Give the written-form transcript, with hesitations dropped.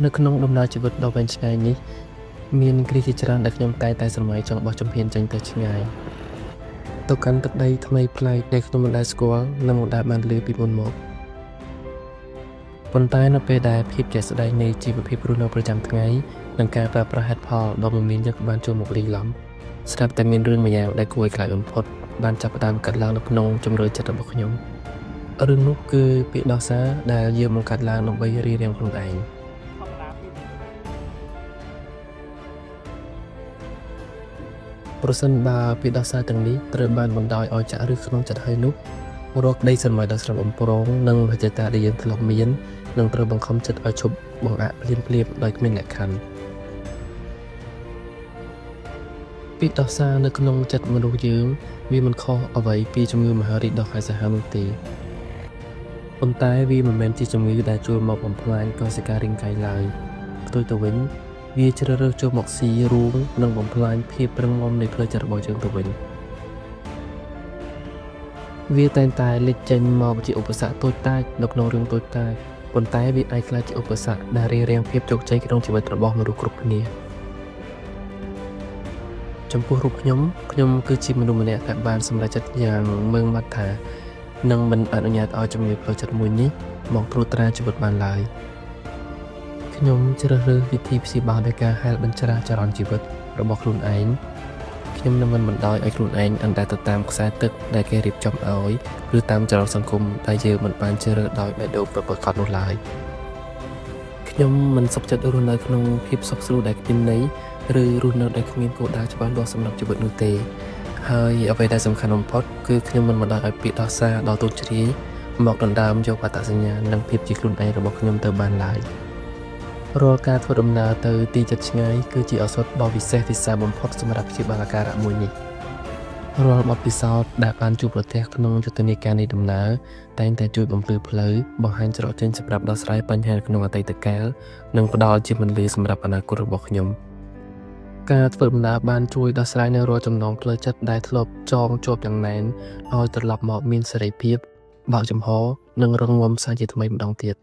នៅក្នុងដំណើរជីវិតដ៏វែងឆ្ងាយនេះមានគ្រាជាច្រើនដែលខ្ញុំតែស្រមៃចង់បោះជំហានចេញទៅឆ្ងាយទៅកាន់ទឹកដីថ្មីប្លែកដែលខ្ញុំមិនដែលស្គាល់និងមិនដែលបានឮពីមុនមកប៉ុន្តែនៅពេលដែលភាពជាក់ស្ដែងនៃជីវភាពរស់នៅប្រចាំថ្ងៃនិងការប្រើប្រាស់ហេតុផលដ៏មមាញឹកបានចូលមកលាយឡំស្រាប់តែមានរឿងមួយយ៉ាងដែលគួរឲ្យខ្លាចបំផុតបានចាប់ផ្ដើមកាត់ឡើងនៅក្នុងជំរឿចិត្តរបស់ខ្ញុំរឿងនោះគឺពាក្យដោះសារដែលយើងបង្កើតឡើងដើម្បីរៀបរៀងខ្លួនឯងប្រសិនបើពាក្យដោះសារទាំងនេះត្រូវបានបណ្ដោយឲ្យចាក់ឫសក្នុងចិត្តហើយនោះរាល់ក្តីស្រមៃដ៏ស្រស់បំព្រងនិងហេតុការណ៍ដែលយើងធ្លាប់មាននឹងត្រូវបង្ខំចិត្តឲ្យឈប់បង្អាក់ភ្លាមដោយគ្មានលក្ខខណ្ឌពាក្យដោះសារនៅក្នុងចិត្តមនុស្សយើងវាមិនខុសអ្វីពីជំងឺមហារីកដ៏កាចសាហាវនោះទេប៉ុន្តែវាមិនមែនជាជំងឺដែលចូលមកបំផ្លាញកោសិការាងកាយឡើយផ្ទុយទៅវិញវាជ្រើសរើសចូលមកស៊ីរូងនិងបំផ្លាញភាពរឹងមាំនៃផ្លូវចិត្តរបស់យើងទៅវិញវាតែងតែលេចចេញមកជាឧបសគ្គតូចតាចនៅក្នុងរឿងតូចតាចប៉ុន្តែវាអាចក្លាយជាឧបសគ្គដែលរារាំងភាពជោគជ័យក្នុងជីវិតរបស់មនុស្សគ្រប់គ្នាចំពោះរូបខ្ញុំគឺជាមនុស្សម្នាក់ដែលបានសម្រេចចិត្តយ៉ាងម៉ឺងម៉ាត់ថានឹងមិនអនុញ្ញាតឲ្យជំងឺផ្លូវចិត្តមួយនេះមកត្រួតត្រាជីវិតបានឡើយខ្ញុំជ្រើសរើសវិធីព្យាបាលដោយការហែលបញ្ច្រាសចរន្តជីវិតរបស់ខ្លួនឯងខ្ញុំនឹងមិនបណ្ដោយឲ្យខ្លួនឯងអណ្តែតទៅតាមខ្សែទឹកដែលគេរៀបចំឲ្យឬតាមចរន្តសង្គមដែលយើងមិនបានជ្រើសរើសដោយបេះដូងប្រកបនោះឡើយខ្ញុំមិនសុខចិត្តរស់នៅក្នុងភាពសុខស្រួលដែលគ្មានន័យឬរស់នៅដែលគ្មានគោលដៅច្បាស់លាស់សម្រាប់ជីវិតនោះទេហើយអ្វីដែលសំខាន់បំផុតគឺខ្ញុំមិនបណ្ដោយឲ្យពាក្យដោះសារដ៏ទូចជ្រាយមកដណ្ដើមយកអត្តសញ្ញាណនិងភាពជាខ្លួនឯងរបស់ខ្ញុំទៅបានឡើយរាល់ការធ្វើដំណើរទៅទីជិតឆ្ងាយគឺជាឱសថដ៏វិសេសវិសាលបំផុតសម្រាប់ព្យាបាលអាការៈមួយនេះរាល់បទពិសោធន៍ដែលបានជួបប្រទះក្នុងយុទ្ធនាការនៃដំណើរតែងតែជួយបំភ្លឺផ្លូវបង្ហាញច្រកចេញសម្រាប់ដោះស្រាយបញ្ហាក្នុងអតីតកាលនិងផ្ដល់ជាមន្លីសម្រាប់អនាគតរបស់ខ្ញុំការធ្វើដំណើរបានជួយដោះស្រាយនៅរាល់ចំណងផ្លូវចិត្តដែលធ្លាប់ចងជាប់យ៉ាងណែនឲ្យត្រឡប់មកមានសេរីភាពបើកចំហនិងរឹងមាំសាជាថ្មីម្ដងទៀត